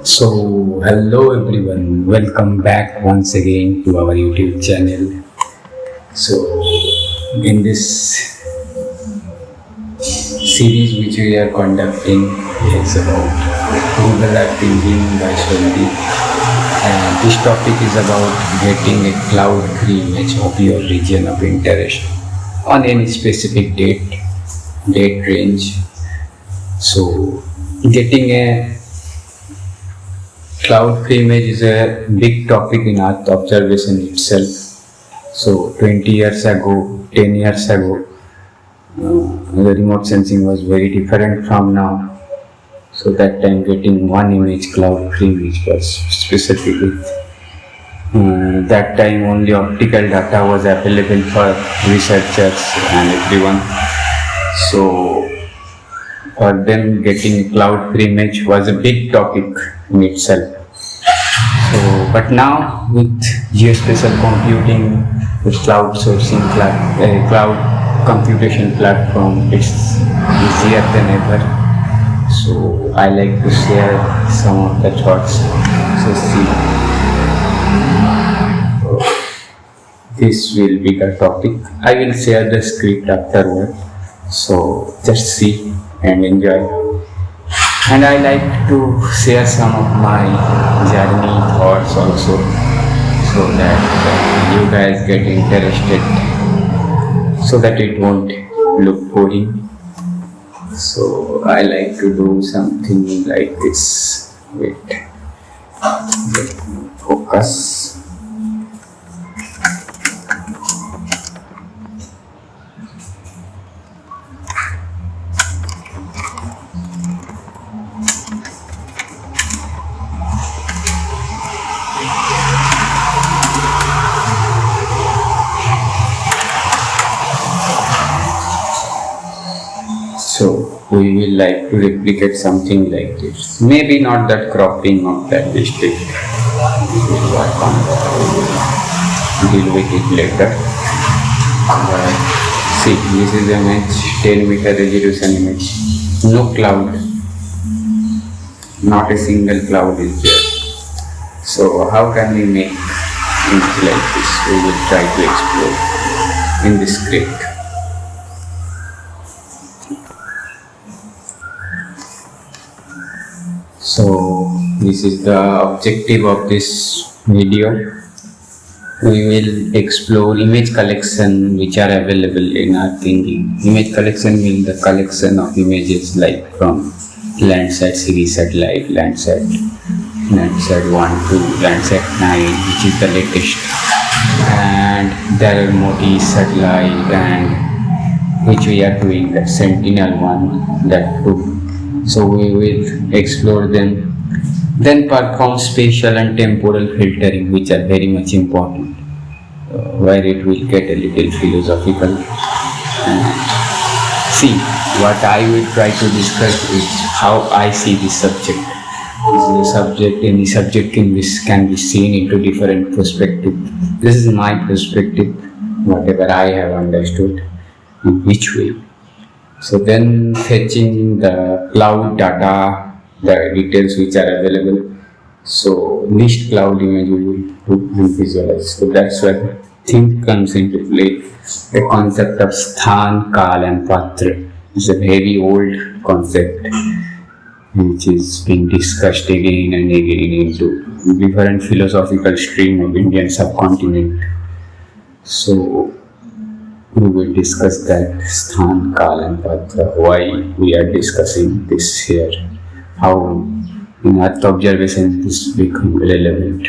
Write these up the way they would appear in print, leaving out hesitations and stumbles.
Hello everyone, welcome back once again to our YouTube channel. So, in this series which we are conducting, it's about Google Earth Thinking by Somdeep, and this topic is about getting a cloud-free image of your region of interest on any specific date range. So, getting a cloud-free image is a big topic in Earth observation itself. So 20 years ago, 10 years ago, the remote sensing was very different from now. So that time getting one image cloud-free which was specific. That time only optical data was available for researchers and everyone. So for them getting cloud-free image was a big topic in itself. So, but now with geospatial computing, with cloud sourcing, cloud computation platform, it's easier than ever. So I like to share some of the thoughts. So see, this will be the topic. I will share the script afterward. So just see and enjoy. And I like to share some of my journey thoughts also, so that you guys get interested, so that it won't look boring. So I like to do something like this. Wait, let me focus. So we will like to replicate something like this. Maybe not that cropping of that district. We will work on deal with it later. See, this is an image, 10 meter resolution image. No cloud. Not a single cloud is there. So how can we make image like this? We will try to explore in this script. So this is the objective of this video. We will explore image collection which are available in our thinking. Image collection means the collection of images like from Landsat series satellite, Landsat 1 to Landsat 9, which is the latest, and there are Modi satellite, and which we are doing the Sentinel one, that too. So we will explore them, then perform spatial and temporal filtering, which are very much important, where it will get a little philosophical. And see, what I will try to discuss is how I see this subject. Any subject can be seen into different perspective. This is my perspective, whatever I have understood, in which way. So then fetching the cloud data, the details which are available. So least cloud image we will do and visualize. So that's where the thing comes into play. The concept of Sthan-Kaal-Patra is a very old concept which is being discussed again and again into different philosophical stream of Indian subcontinent. So we will discuss that Sthan-Kaal-Patra, why we are discussing this here, how in Earth observation this becomes relevant.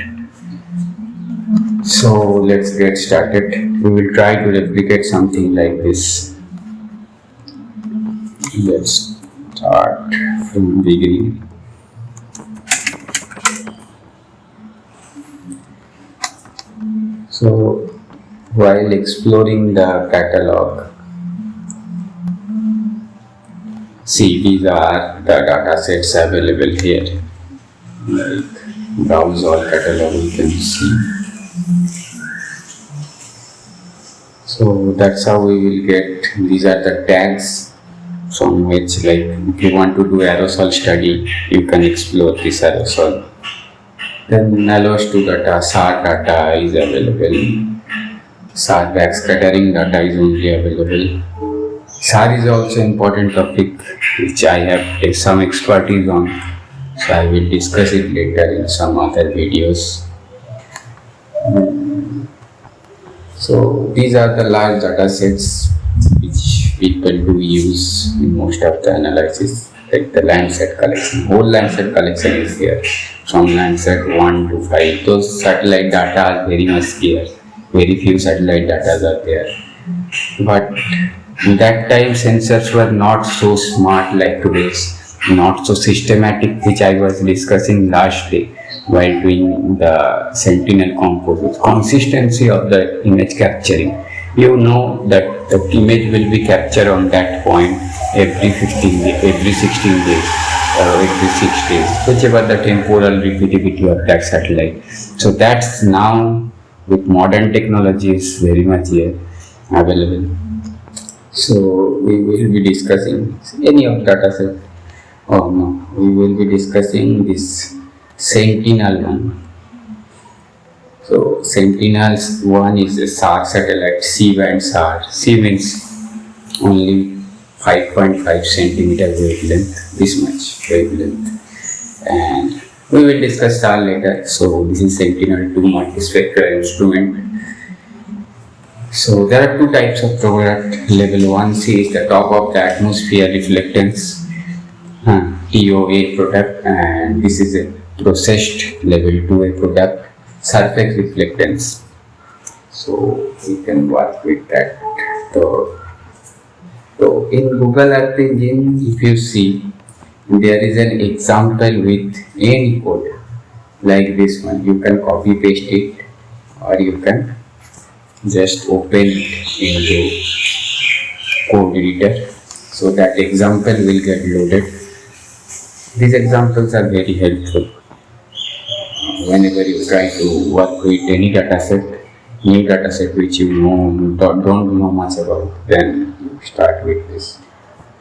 So let's get started. We will try to replicate something like this. Let's start from the beginning. So while exploring the catalog, see, these are the data sets available here. Like browse all catalog, you can see. So that's how we will get, these are the tags from which, like, if you want to do aerosol study, you can explore this aerosol. Then allows to data, SAR data is available. SAR backscattering data is only available. SAR is also important topic which I have some expertise on. So I will discuss it later in some other videos. So these are the large data sets which people do use in most of the analysis, like the Landsat collection. Whole Landsat collection is here from Landsat 1 to 5. Those satellite data are very much scarce. Very few satellite data are there. But that time sensors were not so smart like today's, not so systematic, which I was discussing last day while doing the Sentinel composite. Consistency of the image capturing. You know that the image will be captured on that point every 15 days, every 16 days, or every 6 days, whichever the temporal repeatability of that satellite. So that's now with modern technologies very much here available. So we will be discussing any of data set. Oh no, we will be discussing this Sentinel one. So Sentinel one is a SAR satellite, C-band SAR. C means only 5.5 centimeter wavelength, this much wavelength. And we will discuss SAR later. So this is Sentinel-2 multispectral instrument. So there are two types of product. Level 1C is the top of the atmosphere reflectance, TOA product, and this is a processed level 2A product, surface reflectance. So we can work with that. So in Google Earth Engine, if you see, there is an example with any code like this one. You can copy paste it, or you can just open it into code editor, so that example will get loaded. These examples are very helpful whenever you try to work with any dataset, new dataset which you don't know much about. Then you start with this.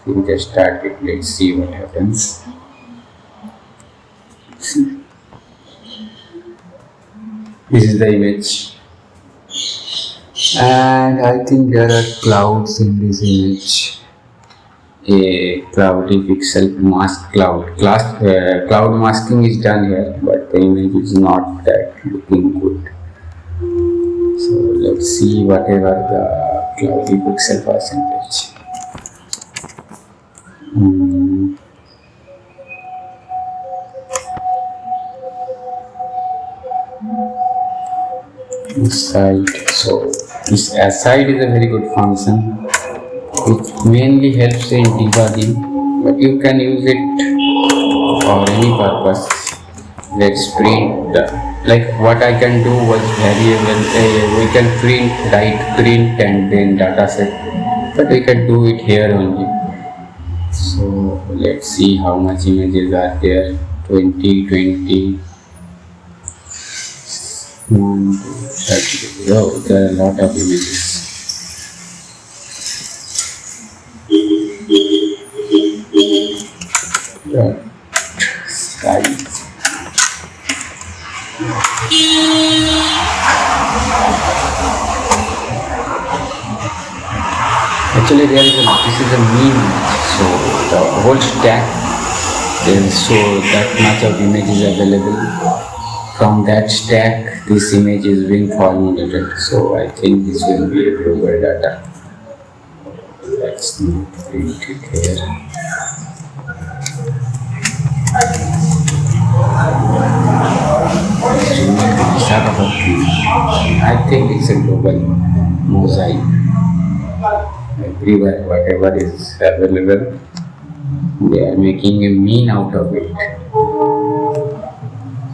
So you just start it. Let's see what happens. This is the image. And I think there are clouds in this image. A cloudy pixel mask cloud. Cloud masking is done here, but the image is not that looking good. So let's see whatever the cloudy pixel percentage. Aside. So this aside is a very good function. It mainly helps in debugging, but you can use it for any purpose. Let's print like what I can do was variable. We can write print and then dataset, but we can do it here only. So let's see how much images are there. 20, 20. 30. Oh, there are a lot of images. Size. Actually, this is a mean image, so the whole stack, so that much of image is available. From that stack, this image is being formulated. So I think this will be a global data. Let's not print it here. I think it's a global mosaic. Everywhere, whatever is available, they are making a mean out of it.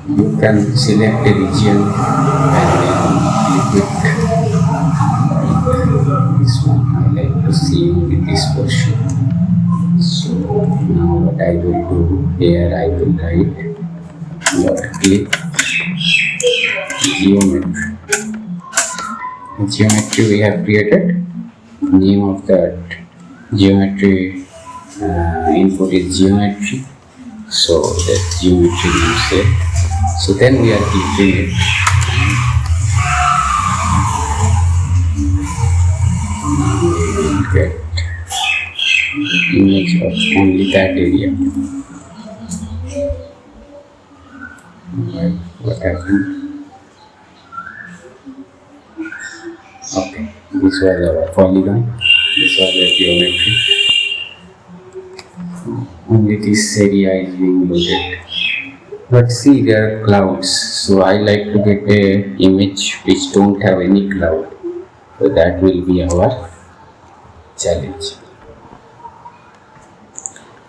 You can select a region and then click it. This one I like to see with this portion. So now what I will do here, I will write click geometry. The geometry we have created. Name of that geometry input is geometry. So that geometry name set. So then we are clicking it. Get image of only that area. Right, what happened? Okay, this was our polygon, this was our geometry. Only this area is being loaded. But see, there are clouds, so I like to get a image which don't have any cloud. So that will be our challenge.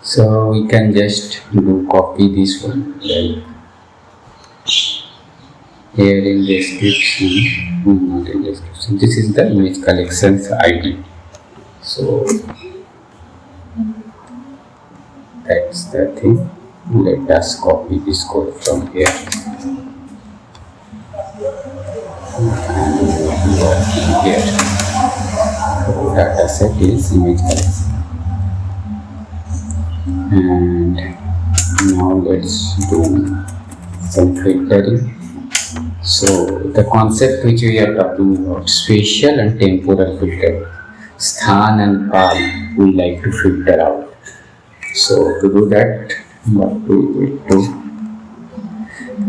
So we can just copy this one. Right. Here in description, not in description. This is the image collections ID. So that's the thing. Let us copy this code from here. And here, data set is image collection. And now let's do some filtering. So the concept which we are talking about, spatial and temporal filter, Sthan and Kaal, we like to filter out. So to do that, what we will do,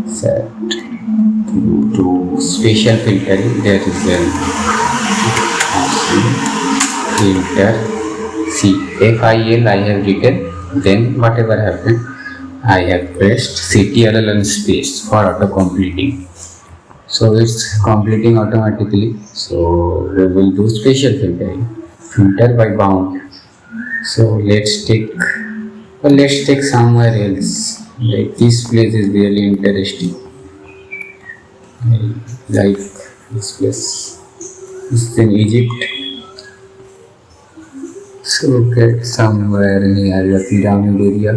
set to spatial filtering. There is a filter. See, FIL I have written, then whatever happened, I have pressed CTRL and space for auto completing. So it's completing automatically. So we will do spatial filtering. Filter by bound. So let's take somewhere else. Like this place is really interesting. I like this place. This is in Egypt. So get somewhere near the pyramid area.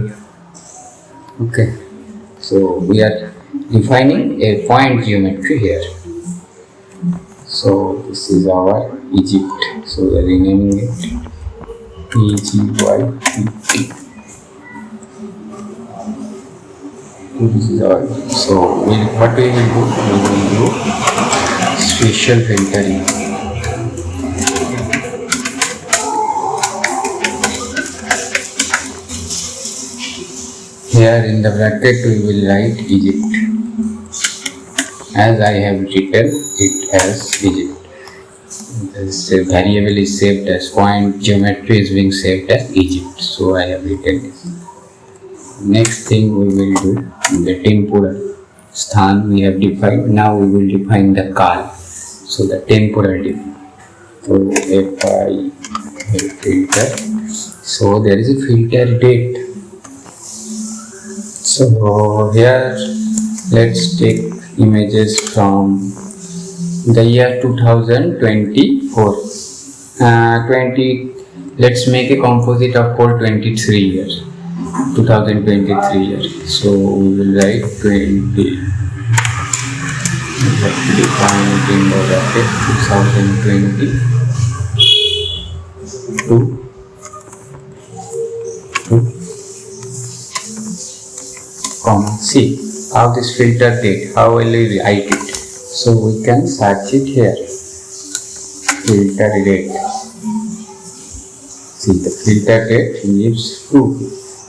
Okay. So we are defining a point geometry here. So this is our Egypt. So we are renaming it EGYPT. This is our. So what we will do? We will do spatial filtering. Here in the bracket we will write Egypt. As I have written it as Egypt. This variable is saved as point geometry is being saved as Egypt. So I have written this. Next thing we will do the temporal. Sthan we have defined. Now we will define the Kaal. So the temporal diff. So FI filter. So there is a filter date. So here let's take images from the year 2024. 20. Let's make a composite of whole 23 years. 2023 years. So we will write 20. Let's define it in the bracket 2022. See how this filter date, how will we write it? So we can search it here. Filter date. See the filter date gives two.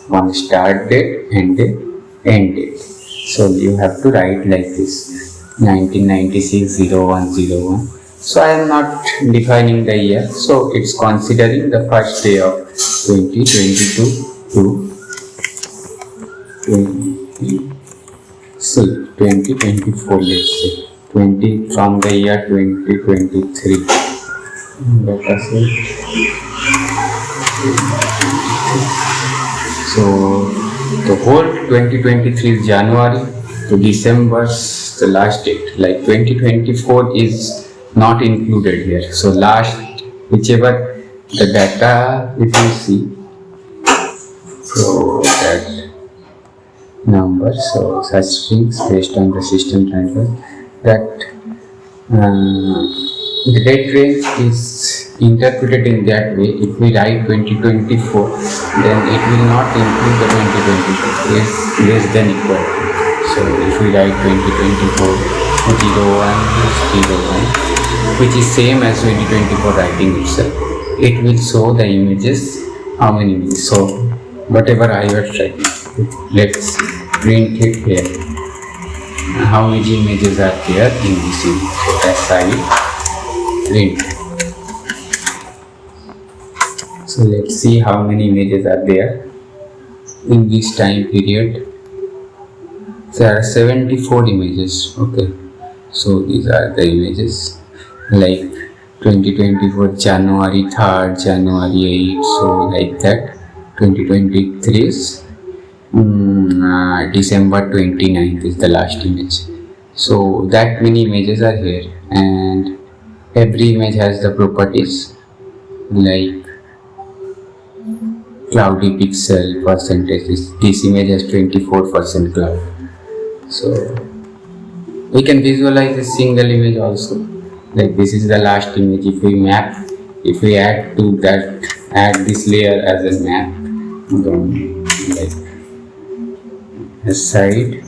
One start date and the end date. So you have to write like this 1996-0101. So I am not defining the year. So it's considering the first day of 2022 to 2024, let's say 20 from the year 2023. Let us say. So the whole 2023 is January to December, the last date. Like 2024 is not included here. So last, whichever the data if you see, so that number, so such strings based on the system transfer, that the date range is interpreted in that way. If we write 2024, then it will not include the 2024, is less than equal. So if we write 2024 0101, which is same as 2024 writing itself, it will show the images, how many images. So whatever I was writing, let's print it here. How many images are there in this image? So SI print. So let's see how many images are there in this time period. There are 74 images. Okay, so these are the images like 2024 January 3rd, January 8th, so like that. 2023 is December 29th is the last image. So that many images are here, and every image has the properties like cloudy pixel percentage. This image has 24% cloud. So we can visualize a single image also. Like this is the last image. If we map, if we add to that, add this layer as a map, then like a side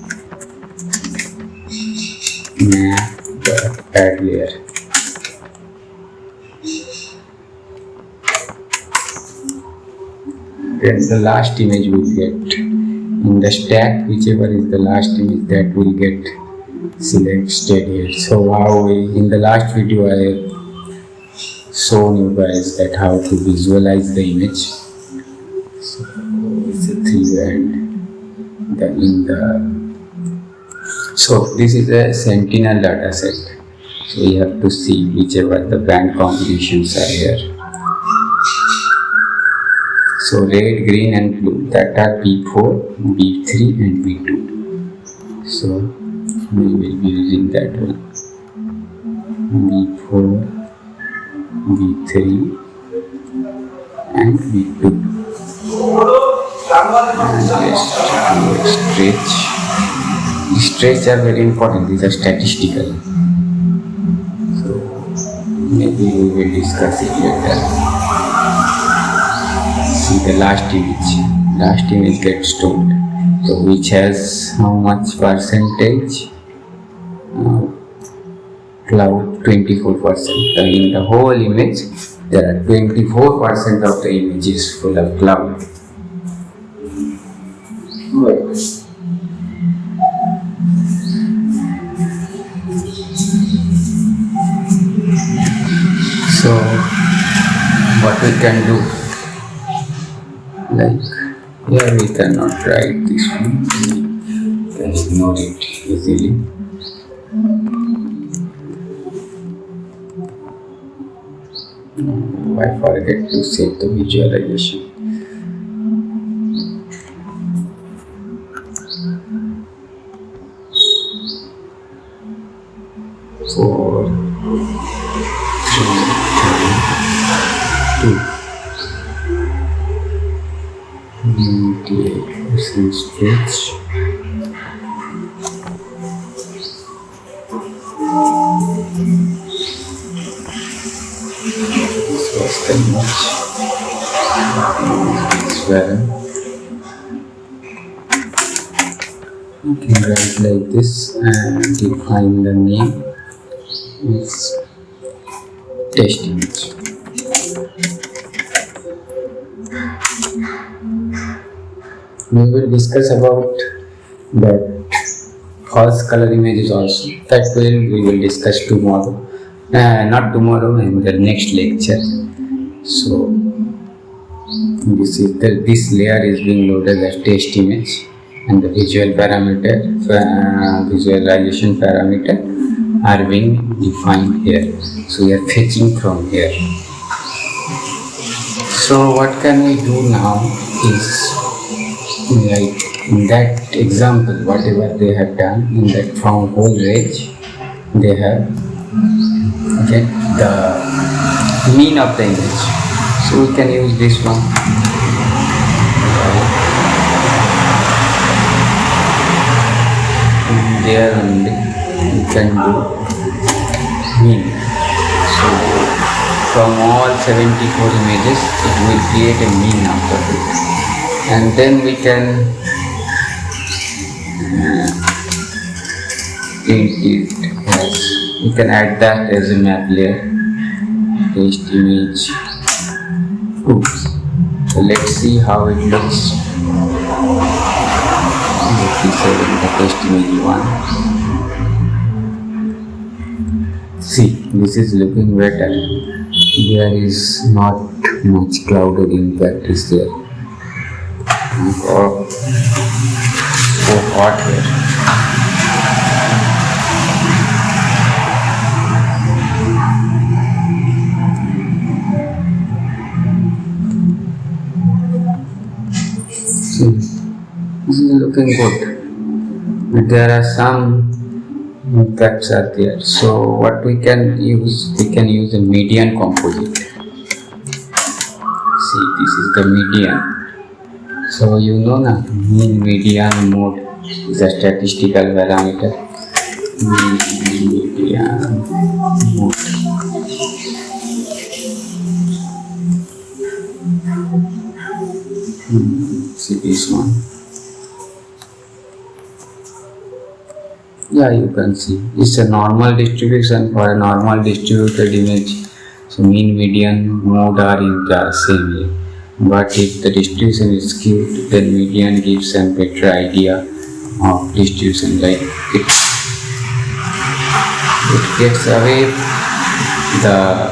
map the add layer. Then the last image will get in the stack, whichever is the last image that will get selected here. So how in the last video I have shown you guys that how to visualize the image. So it's a 3 and so this is a sentinel data set. So you have to see whichever the band combinations are here. So red, green and blue, that are B4, B3 and B2. So we will be using that one. B4, B3 and B2. And let's stretch. Stretch are very important, these are statistical. So maybe we will discuss it later. See the last image gets stored. So which has how much percentage? Cloud 24%. In the whole image, there are 24% of the image is full of cloud. Right. So what we can do? Like here we cannot write this one, we can ignore it easily. I forget to save the visualization. Four, three, two. 98% stretch. This was the image. This well. You can write like this and define the name. It's test image. We will discuss about that false color images also. That we will discuss tomorrow. Not tomorrow, in the next lecture. So this layer is being loaded as test image, and the visual parameter, visualization parameter are being defined here. So we are fetching from here. So what can we do now is, like in that example, whatever they have done in that from whole range, they have get the mean of the image. So we can use this one. And there only we can do mean. So from all 74 images, it will create a mean out of it. And then we can it has, you can add that as a map layer, test image. Oops. So let's see how it looks. Let me select the test image one. See, this is looking better. There is not much clouded impact is there. Oh, so hot here. See, this is looking good. But there are some impacts are there. So what we can use a median composite. See, this is the median. So you know na, mean median mode is a statistical parameter. Median mode. See this one. Yeah, you can see it's a normal distribution for a normal distributed image. So mean, median, mode are in the same way. But if the distribution is skewed, then median gives a better idea of distribution. Like it gets away the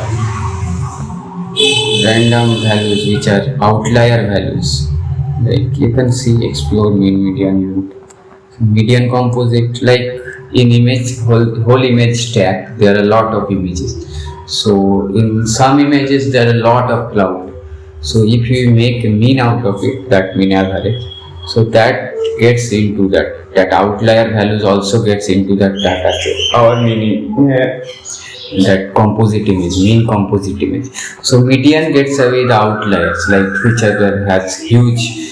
random values which are outlier values. Like you can see explore mean, median, mode. Median composite, like in image whole image stack there are a lot of images, so in some images there are a lot of cloud, so if you make a mean out of it, that mean average, so that gets into that outlier values also gets into that data set, our meaning that composite image, mean composite image. So median gets away the outliers, like which other has huge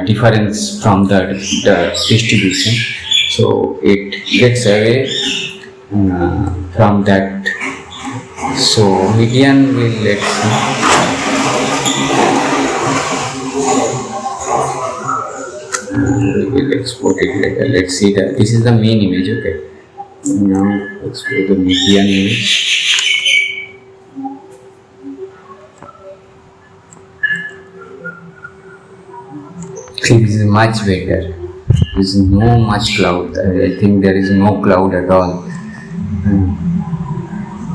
difference from the distribution, so it gets away from that. So median will, let's see, we will export it later. Let's see that this is the main image. Okay, now export the median image. This is much better. There is no much cloud. I think there is no cloud at all.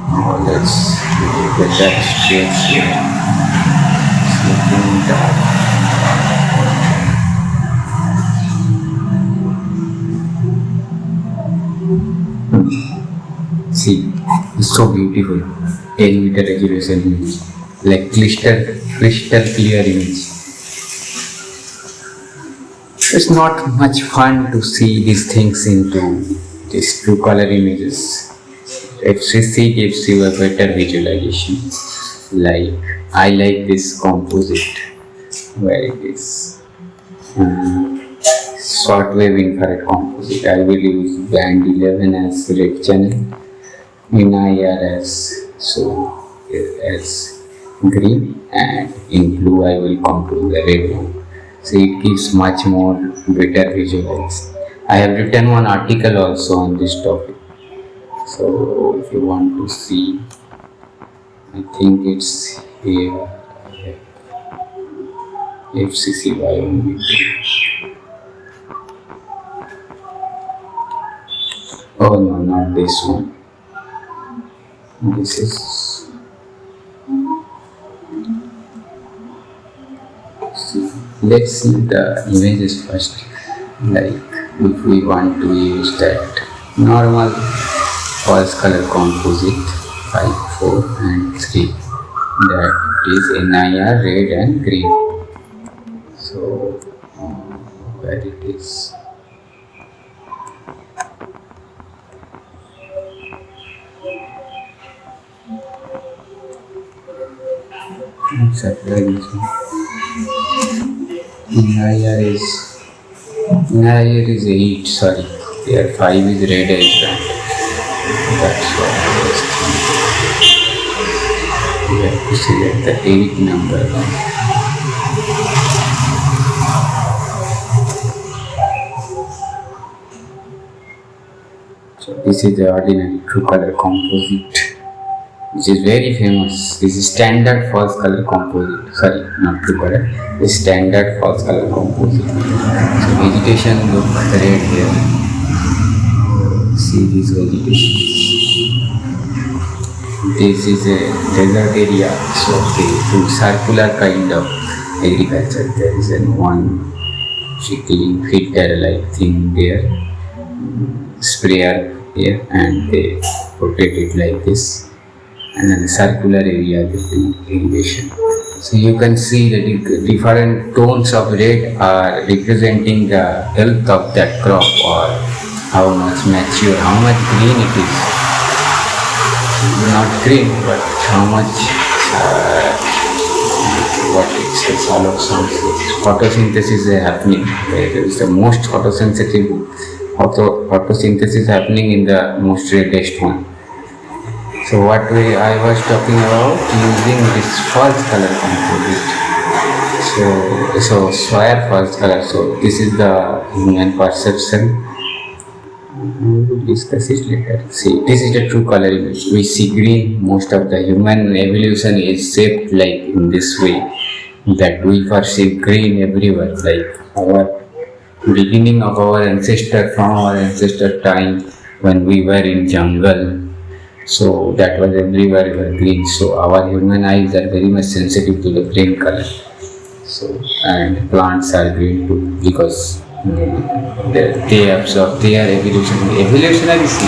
Now let's get that straight here. See, it's so beautiful. 10-meter resolution image, like crystal clear image. It's not much fun to see these things into these two color images. FCC gives you a better visualization. Like I like this composite where it is shortwave infrared composite. I will use band 11 as red channel, in IR as green, and in blue I will come to the red one. So it gives much more better visuals. I have written one article also on this topic. So if you want to see, I think it's here. FCC biometry. Oh no, not this one. This is. Let's see the images first. Like if we want to use that normal false color composite 5, 4 and 3, that is NIR red and green. So where it is. NIR is 8, sorry. Here 5 is red edge band. That's what I was thinking. We have to select the 8 number one. So this is the ordinary true color composite, which is very famous. This is standard false color composite. Sorry, not true color. This standard false color composite. So vegetation look red here. See these vegetations. This is a desert area, so they do circular kind of agriculture. There is one trickling filter-like thing there, sprayer here, and they rotate it like this, and then a circular area between irrigation. So you can see the different tones of red are representing the health of that crop, or how much mature, how much green it is. Not green, but how much what it's the solid photosynthesis is happening. There is the most photosynthesis happening in the most reddest one. So what I was talking about using this false color composite. So soil false color. So this is the human perception. We will discuss it later. See, this is the true color image. We see green. Most of the human evolution is shaped like in this way, that we perceive green everywhere. Like our beginning of our ancestor, from our ancestor time when we were in jungle. So that was everywhere were green. So our human eyes are very much sensitive to the green color. So and plants are green too, because they absorb their evolutionary see.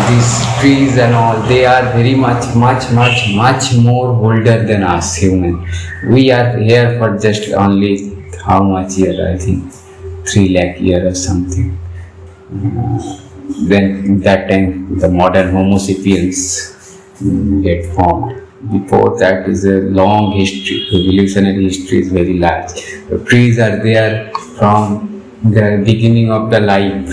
These trees and all, they are very much more older than us human. We are here for just only how much year, I think 3 lakh year or something. Then that time the modern Homo sapiens get formed. Before that is a long history. Evolutionary history is very large. The trees are there from the beginning of the life.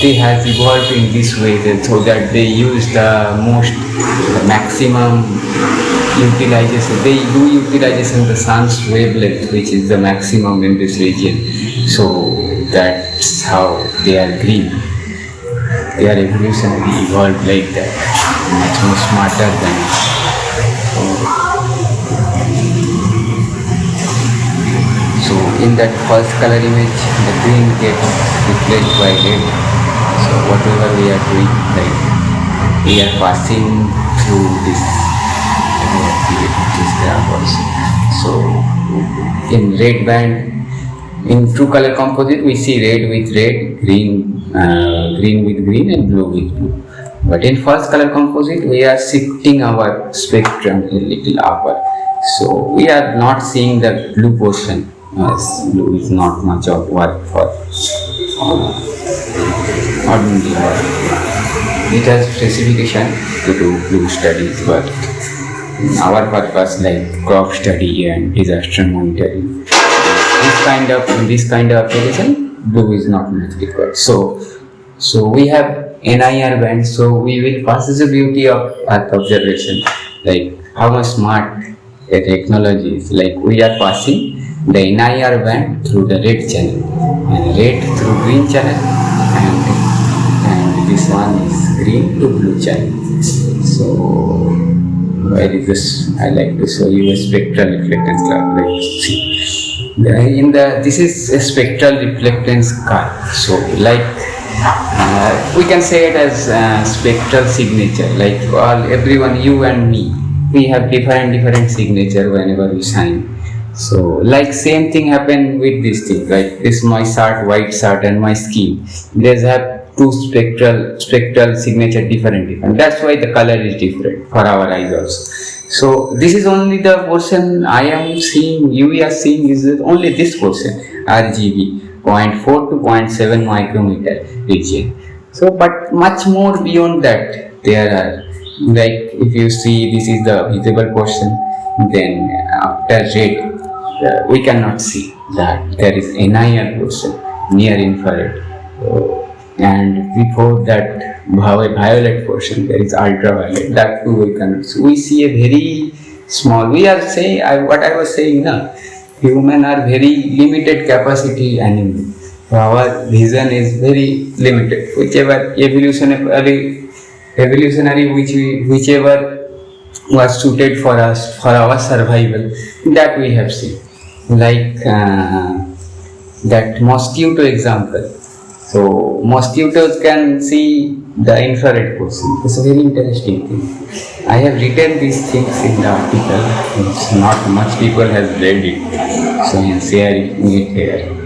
They have evolved in this way, so that they use the maximum utilization. They do utilization the sun's wavelength, which is the maximum in this region. So that's how they are green. They are evolutionarily evolved like that, much more smarter than us. So in that false color image, the green gets replaced by red. So whatever we are doing, like we are passing through this graph also. So in red band, in true color composite, we see red with red, green with green, and blue with blue. But in false color composite, we are shifting our spectrum a little upward. So we are not seeing the blue portion, as blue is not much of work for ordinary work. It has specification to do blue studies, but our purpose like crop study and disaster monitoring, this kind of application, blue is not much required. So we have NIR band, so we will pass the beauty of Earth observation, like how much smart the technology is. Like we are passing the NIR band through the red channel, and red through green channel, and this one is green to blue channel. So where is this? I like to show you a spectral reflectance curve. Like see, this is a spectral reflectance curve. So like we can say it as spectral signature. Like everyone, you and me, we have different signature whenever we shine. So like same thing happened with this thing. Like this my shirt, white shirt, and my skin. These have two spectral signature different. That's why the color is different for our eyes also. So this is only the portion I am seeing. You are seeing is only this portion, RGB 0.4 to 0.7 micrometer region. So but much more beyond that there are. Like if you see, this is the visible portion. Then after red, we cannot see that there is NIR portion, near infrared, and before that violet portion, there is ultraviolet. That too we cannot see. We see a very small. We are saying what I was saying now. Human are very limited capacity animal. Our vision is very limited. Whichever evolutionary whichever was suited for us for our survival, that we have seen. Like that mosquito example. So mosquitoes can see the infrared portion. It's a very interesting thing. I have written these things in the article. It's not much people has read it, so I am sharing it here.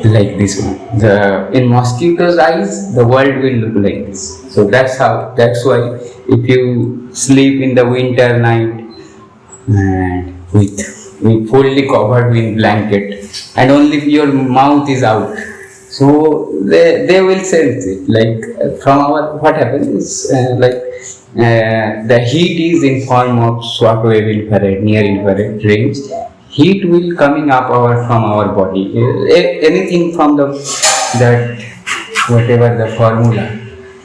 Like this one. The in mosquitoes' eyes, the world will look like this. So that's why if you sleep in the winter night and with fully covered with blanket and only your mouth is out, so they will sense it. Like from our what happens is the heat is in form of shortwave infrared, near infrared range. Heat will coming up from our body. Anything from the that whatever the formula,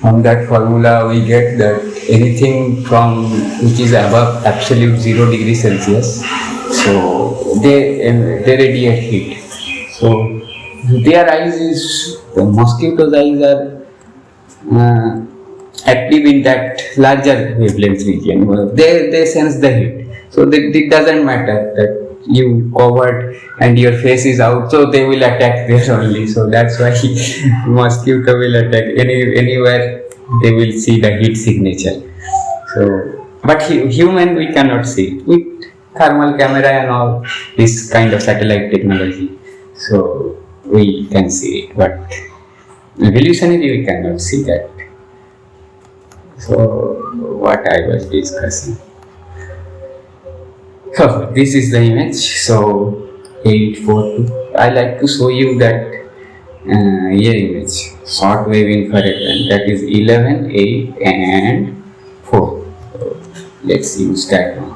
from that formula we get that anything from which is above absolute 0 degree Celsius, so they radiate heat. So their eyes is the mosquitoes' eyes are active in that larger wavelength region. They sense the heat. So it doesn't matter that you covered and your face is out, so they will attack there only. So that's why mosquito will attack anywhere they will see the heat signature. So but human we cannot see with thermal camera and all this kind of satellite technology, so we can see it, but evolutionary we cannot see that. So what I was discussing. So this is the image. So 842. I like to show you that here image, short wave infrared, and that is 11, 8, and 4. So let's use that one.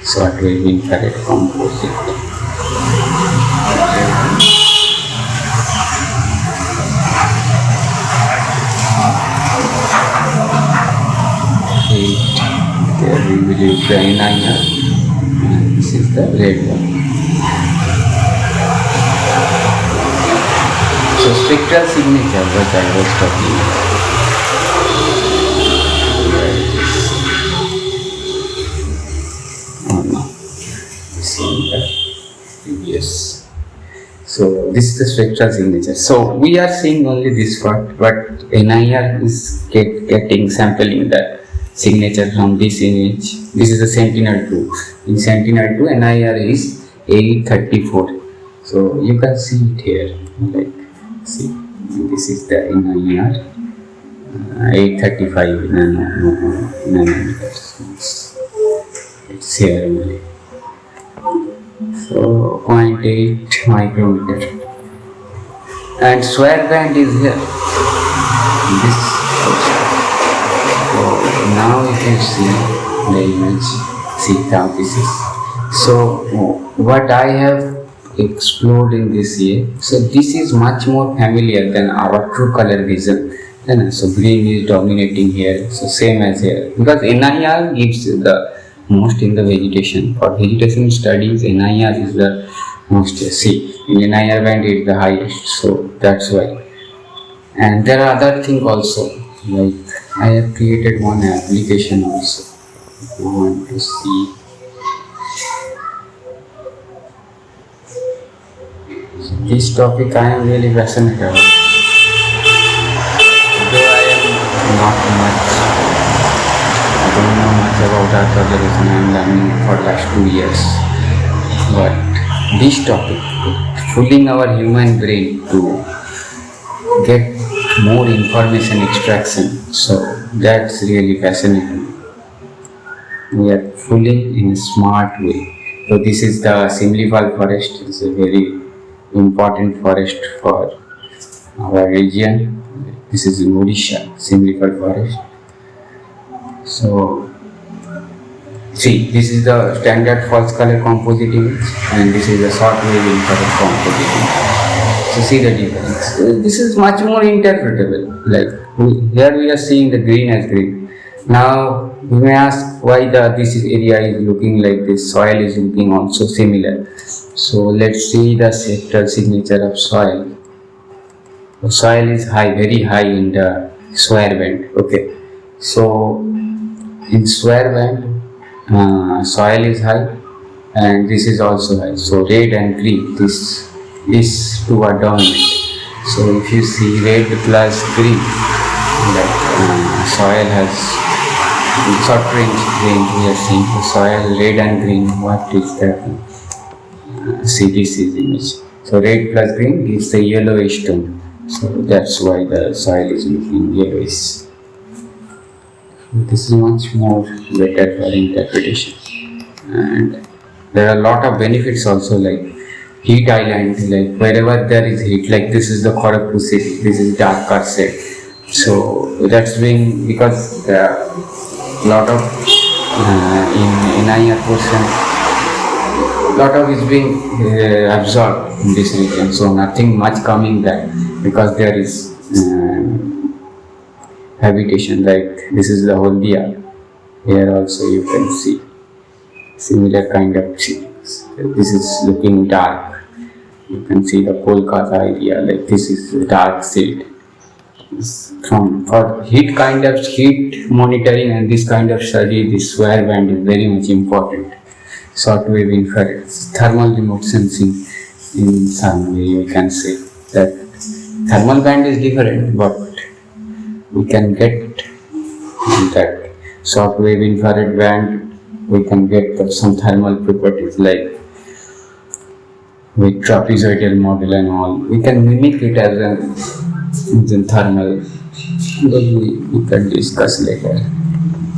Short wave infrared composite. 8. There we will use the NIR. This is the red one. So spectral signature, what I was talking about. Oh no. See the yes. So this is the spectral signature. So we are seeing only this part, but NIR is getting sampling that signature from this image. This is the Sentinel-2. In Sentinel-2, NIR is 834. So you can see it here. Like, see, this is the NIR 835 nanometers. It's here only. So 0.8 micrometer. And square band is here. This also. Now you can see the image, see how this is. So what I have explored in this year, so this is much more familiar than our true color vision. So green is dominating here, so same as here, because NIR gives the most in the vegetation. For vegetation studies, NIR is the most, see, in NIR band is the highest, so that's why. And there are other things also, like I have created one application also. I want to see. So this topic I am really passionate about. Though I am not much, I don't know much about art observation. I am learning for last 2 years. But this topic, fooling our human brain to get more information extraction, so that's really fascinating. We are fooling in a smart way. So this is the Simlipaal forest. It's a very important forest for our region. This is in Odisha, Simlipaal forest. So see, this is the standard false color composite image, and this is the short wave infrared composite image. So see the difference. This is much more interpretable. Like here we are seeing the green as green. Now you may ask why this area is looking like this. Soil is looking also similar. So let's see the spectral signature of soil. Soil is high, very high in the square band. Okay, so in square band, soil is high, and this is also high. So red and green, these two are dominant. So if you see red plus green, that soil has short range we are seeing the soil red and green. What is that? See this is image. So red plus green gives the yellowish tone. So that's why the soil is looking yellowish. This is much more better for interpretation. And there are a lot of benefits also, like heat island, like wherever there is heat, like this is the Kharagpur city, this is darker shade. So that's being because there are a lot of in NIR portion, lot of is being absorbed in this region. So nothing much coming back because there is habitation. Like this is the Holdia. Here also you can see similar kind of trees. This is looking dark. You can see the Kolkata area, like this is dark shade. From for heat monitoring and this kind of study, this square band is very much important. Short wave infrared, thermal remote sensing in some way you can say that thermal band is different, but we can get that short wave infrared band. We can get some thermal properties like with trapezoidal model and all. We can mimic it as a thermal. We can discuss later.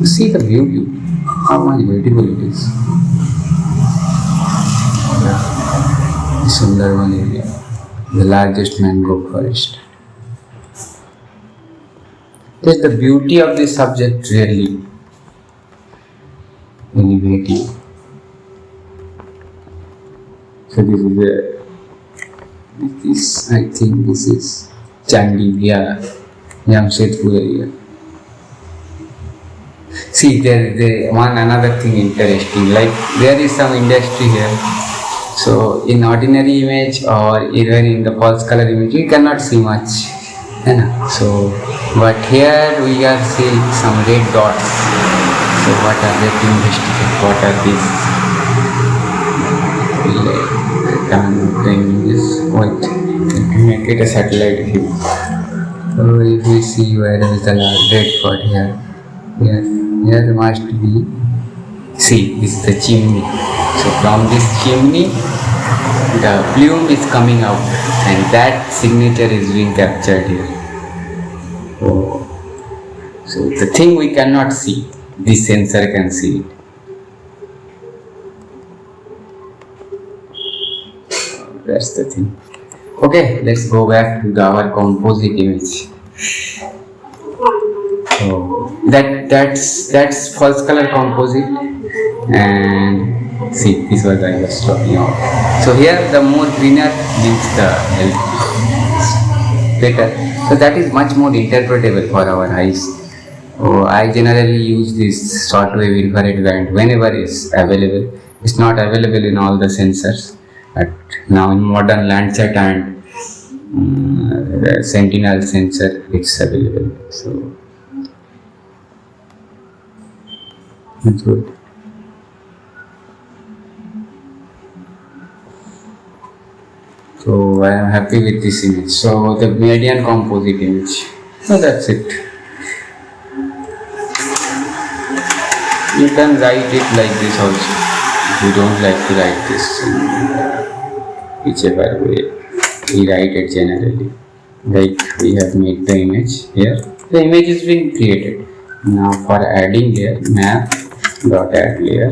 You see the view, how much beautiful it is. The Sundarban area, the largest mangrove forest. Yes, the beauty of this subject really innovative. So I think this is Chandigarh, Jamshedpur area. See, there one another thing interesting. Like there is some industry here. So in ordinary image or even in the false color image, you cannot see much. So, but here we are seeing some red dots. So what are they to investigate? What are these? What? Make it a satellite view. So if we see where is the red spot here, here must be. See, this is the chimney. So from this chimney, the plume is coming out, and that signature is being captured here. So the thing we cannot see, this sensor can see it. That's the thing. Okay, let's go back to our composite image. So that's false color composite, and see, this was I was talking about. So here the more greener means the better. So that is much more interpretable for our eyes. So I generally use this short wave infrared band whenever it's available. It's not available in all the sensors, but now in modern Landsat and Sentinel sensor it's available. So that's good. So I am happy with this image. So the median composite image. So that's it. You can write it like this also. If you don't like to write this in whichever way, we write it generally. Like we have made the image here. The image is being created. Now for adding layer, map dot add layer.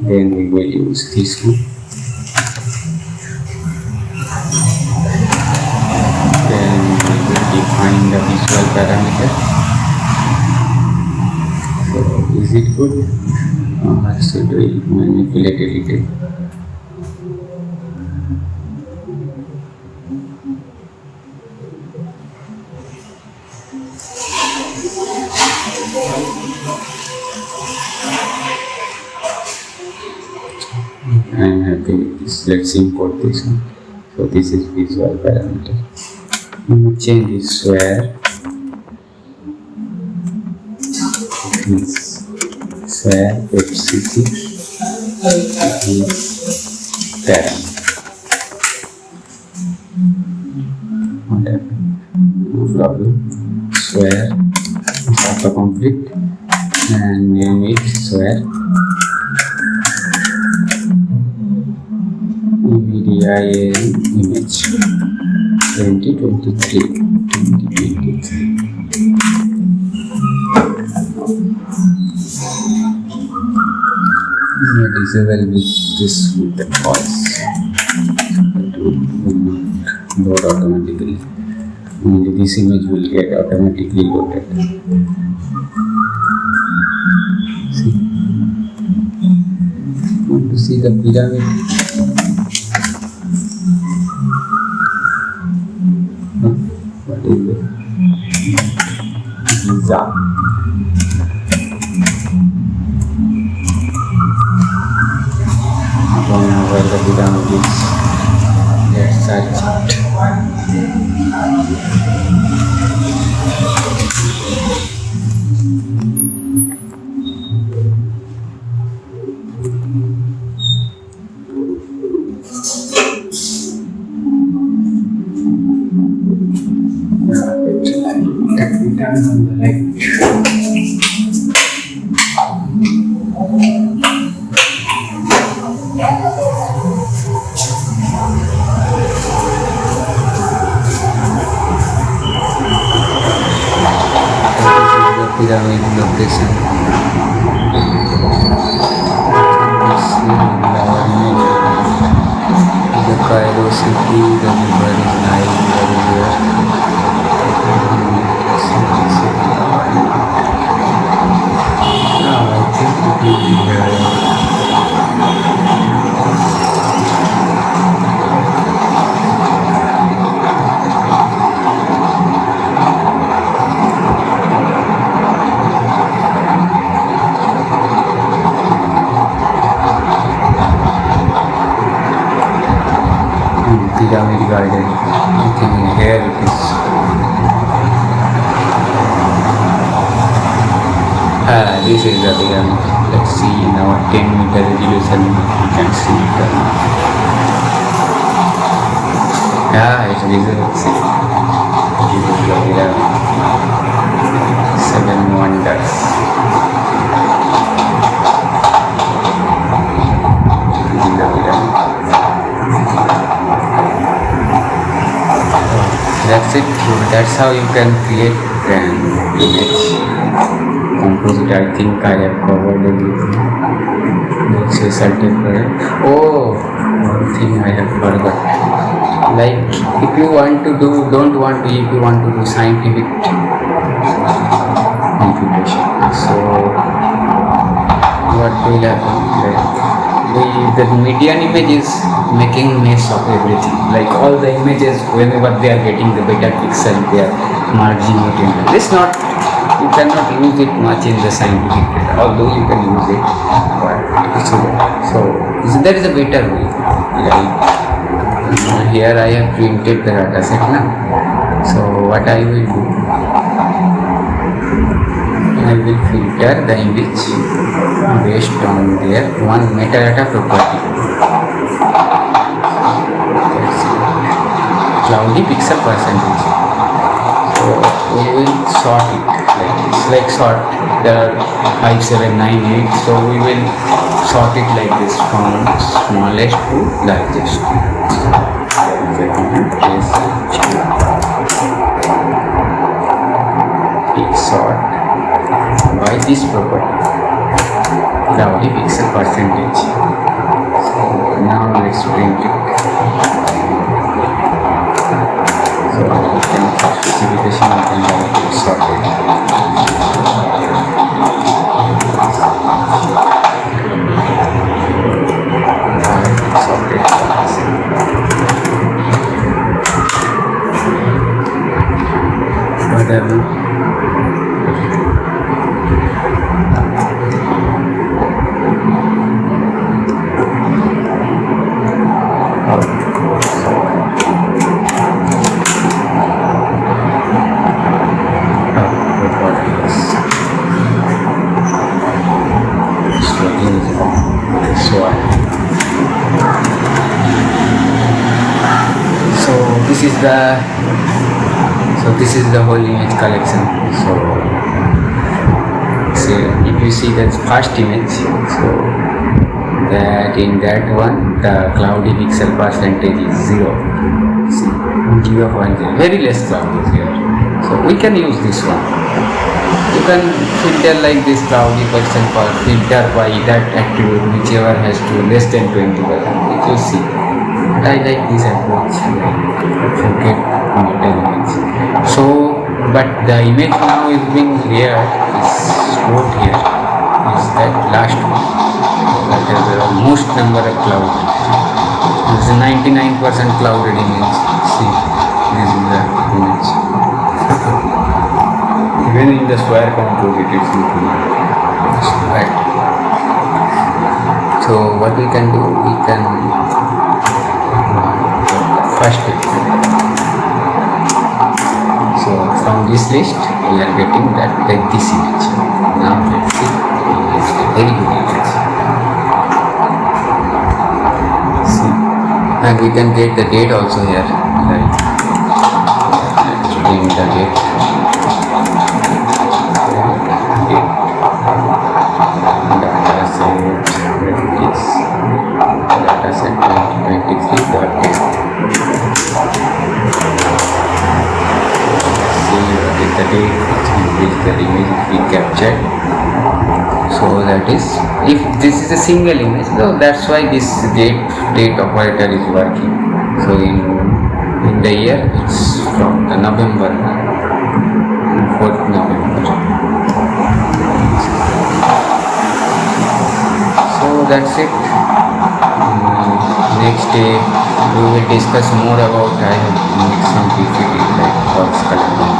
Then we will use this one. Then we will define the visual parameter. So is it good? Or should we manipulate a little? I am happy with this. Let's import this one. So this is visual parameter. Change this where is where FCC is parameter. What happened? No problem. Square autocomplete and name it square media image 2023. Disable with this with the false. It will not load automatically. Only this image will get automatically loaded. See? Want to see the pyramid? What is it? Giza. I don't know where the pyramid is. Let's search it. Down on the right. Pyramid location. The Cairo city, the river is Nile everywhere. I think it will be here. Pyramid garden. I think here it is. This is the pyramid. Let's see now 10-meter resolution. You can see it. It's visible. See. This is the pyramid. 7 wonders. This is the pyramid. That's it. That's how you can create an image. Composite, I think I have covered everything. Let's say certain. Oh, one thing I have forgot. Like if you want to do, if you want to do scientific computation. So what will happen? The median image is making mess of everything. Like all the images, whenever they are getting the better pixel, they are merging it into this. Not you cannot use it much in the scientific data, although you can use it. But so there is a better way. Like here I have printed the data set now. So what I will do, I will filter the image based on their one metadata property. Cloudy pixel percentage. So we will sort it. It's like sort. There are 5, 7, 9, 8. So we will sort it like this from smallest to largest. Sort by this property, cloudy pixel percentage. So now let's print it. So you can specification you can directly sort it. Whatever. the whole image collection. So if you see that first image, so that in that one the cloudy pixel percentage is 0. See, 0.0, very less cloud is here. So we can use this one. You can filter like this cloudy percent or filter by that attribute whichever has to less than 20%. If you see, I like this approach. Forget meta image. So, but the image now is being here, is stored here, is that last one. That has the most number of cloud. This is 99% clouded image. See, this is the image. Even in the square composite, it's looking right. So what we can do, we can first picture. So from this list, we are getting that like this image. Now let's see, it's a very good image. See, and we can get the date also here. Right. Let's bring the date. Dataset 2023.8. See what is the date which the image we captured. So that is, if this is a single image, so that's why this date operator is working. So in the year, it's from the November, 4th November. So that's it. Next day we will discuss more about, I have made some PPT like false collecting.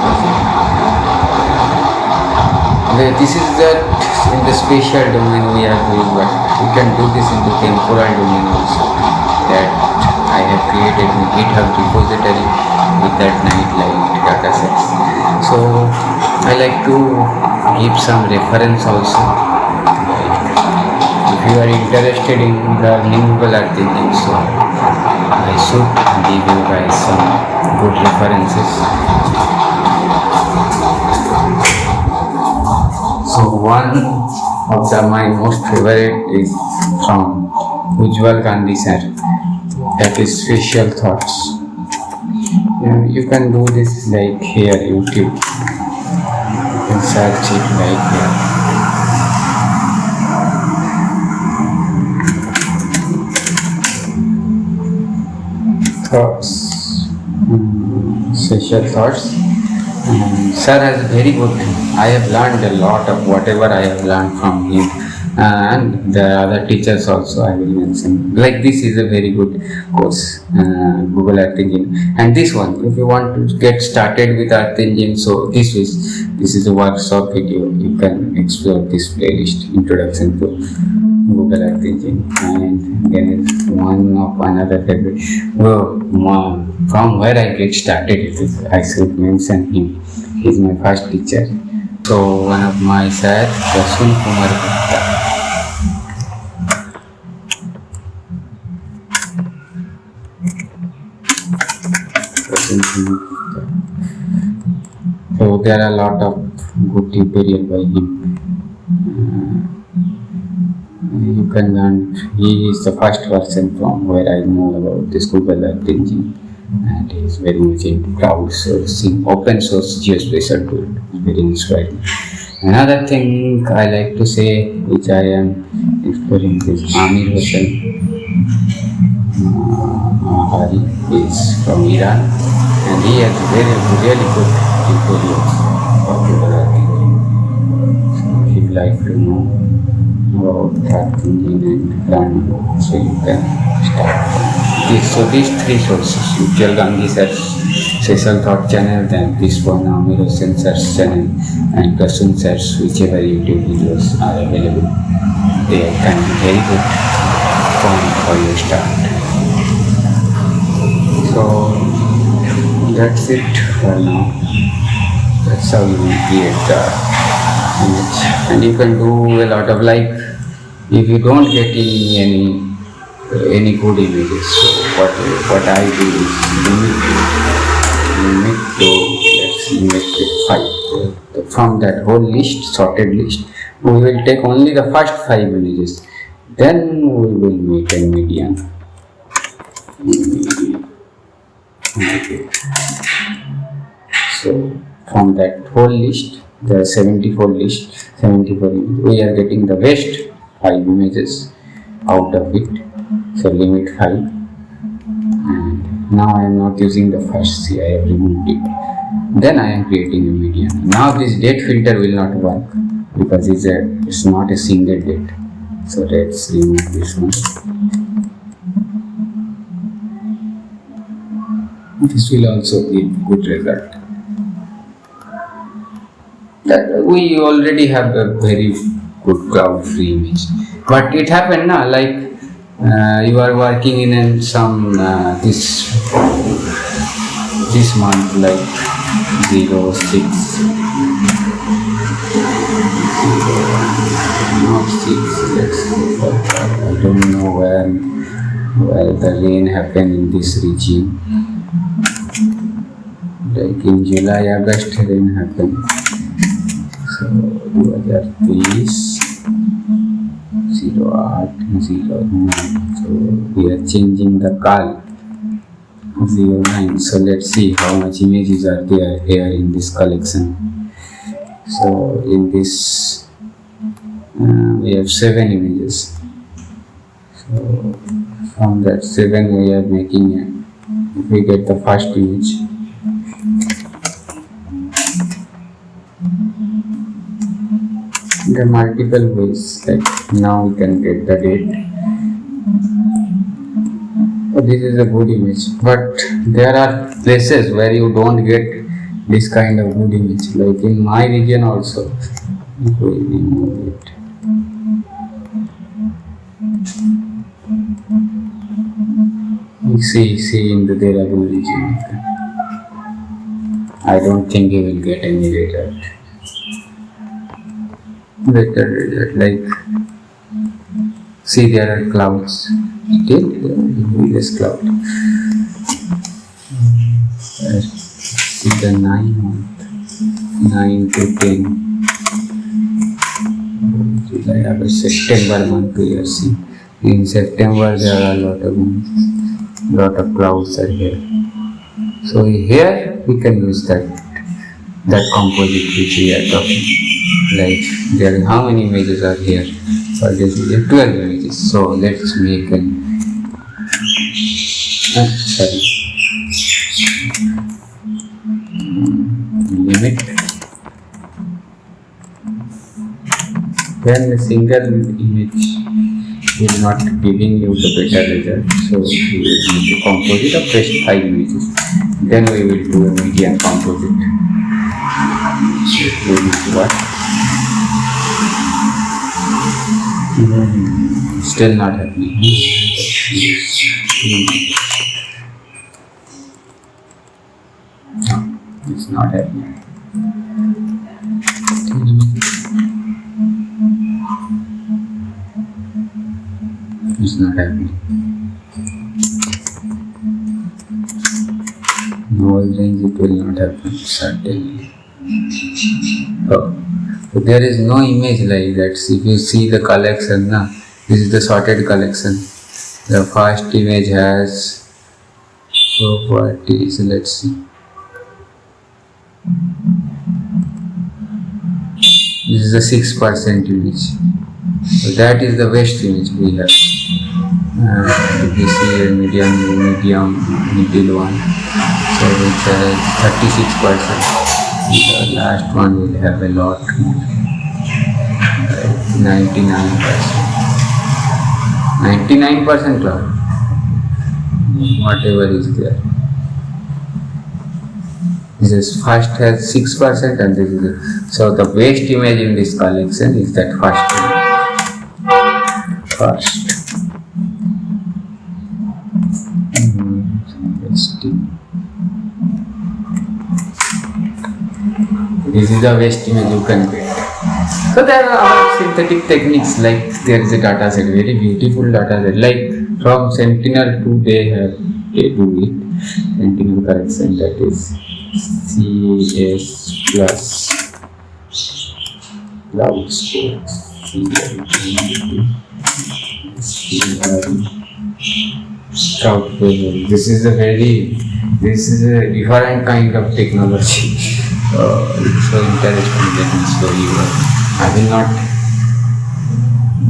This is in the spatial domain we are doing, but we can do this in the temporal domain also. That I have created in GitHub repository with that nightlight datasets. So I like to give some reference also. If you are interested in the renewable earth engine, so I should give you guys some good references. So one of my most favorite is from Ujjwal Gandhi sir, that is Spatial Thoughts. You can do this like here, YouTube. You can search it like here. Thoughts, Spatial Thoughts. Sir has very good. I have learned a lot of whatever I have learned from him, and the other teachers also I will mention. Like this is a very good course, Google Earth Engine, and this one, if you want to get started with Earth Engine, so this is a workshop video. You can explore this playlist, Introduction to Google Earth Engine, and then one of another favorite. From where I get started, I should mention him. He is my first teacher. So one of my sir, Sthan-Kaal-Patra. So there are a lot of good tutorial by him. You can learn. He is the first person from where I know about this Google Earth Engine, and he is very much into crowdsourcing, open source geospatial tool. Very inspiring. Another thing I like to say, which I am exploring, is Amir Hossain. Hari is from Iran, and he has really good tutorials for Google Earth Engine. So if you like to know about Earth Engine and learn, so you can start. So these three sources, Ujjwal Gandhi sir's Spatial Thought channel, then this one Amir Hossain sir's channel, and Kasun sir's, whichever YouTube videos are available, they can be very good point for your start. So that's it for now. That's how you will create the image, and you can do a lot of, like, if you don't get any good images, so what I do is limit to, let's limit to 5. From that whole list, sorted list, we will take only the first 5 images. Then we will make a median. So from that whole list, the 74 list, 74 images, we are getting the best 5 images out of it. So limit 5. And now I am not using the first C, I have removed it. Then I am creating a median. Now this date filter will not work because it's not a single date. So let's remove this one. This will also give good result. We already have a very good cloud-free image. But it happened now, like you are working in some this month, like 06, not 6. I don't know where the rain happened in this region. Like in July, August, rain happened. So 2030, 08, 09. So we are changing the Kaal 09. So let's see how much images are there here in this collection. So in this we have 7 images. So from that 7 we are making if we get the first image. There are multiple ways, like now we can get the date. So this is a good image, but there are places where you don't get this kind of good image, like in my region also. We remove it. See in the Dehradun region. I don't think you will get any result. Better result, like see there are clouds. Still this cloud. See the 9 to 10. July, August, September month we are seeing. In September there are a lot of clouds are here. So here we can use that composite which we are talking. Like there, how many images are here? For this video, 12 images. So let's make limit. When a single image is not giving you the better result, so we will make a composite of first 5 images. Then we will do a median composite. What? Still not happening. No, it's not happening. It's not happening. No range, it will not happen, certainly. Oh. So there is no image like that. If you see the collection, this is the sorted collection. The first image has properties. Let's see. This is the 6% image. So that is the best image we have. If you see a medium, middle one, so which has 36%. The last one will have a lot more, 99%. 99% cloud. Whatever is there. This is first has 6% and this is so the best image in this collection is that first image. First. This is the best image you can get. So there are synthetic techniques, like there is a data set, very beautiful data set, like from Sentinel-2 they do it, Sentinel correction, that is CS plus cloud storage. Cloud storage. This is a different kind of technology. It's so interesting. Let me show you. I will not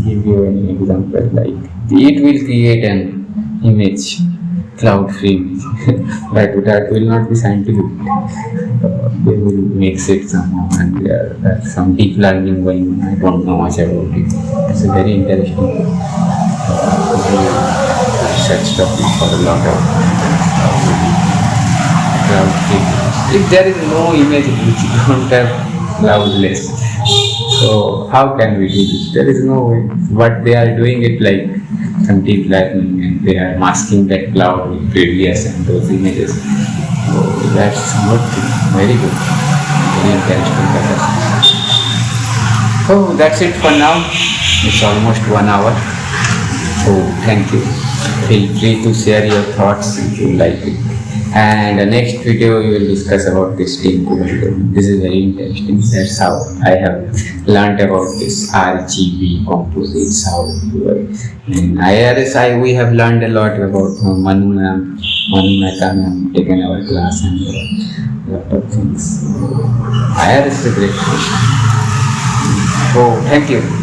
give you an example. Like it will create an image, cloud free image, but that will not be scientific. They will mix it somehow, and there's some deep learning going on. I don't know much about it. It's a very interesting research topic for a lot of cloud free. If there is no image which don't have cloudless, so how can we do this? There is no way. But they are doing it like some deep learning, and they are masking that cloud with previous and those images. So that's not very good. Very interesting data. So that's it for now. It's almost 1 hour. So thank you. Feel free to share your thoughts if you like it. And the next video we will discuss about this team development. This is very interesting. That's how I have learned about this RGB composites, how it works. In IRSI we have learned a lot about Manu Mehta ma'am taken our class and a lot of things. IRS is a great thing. So thank you.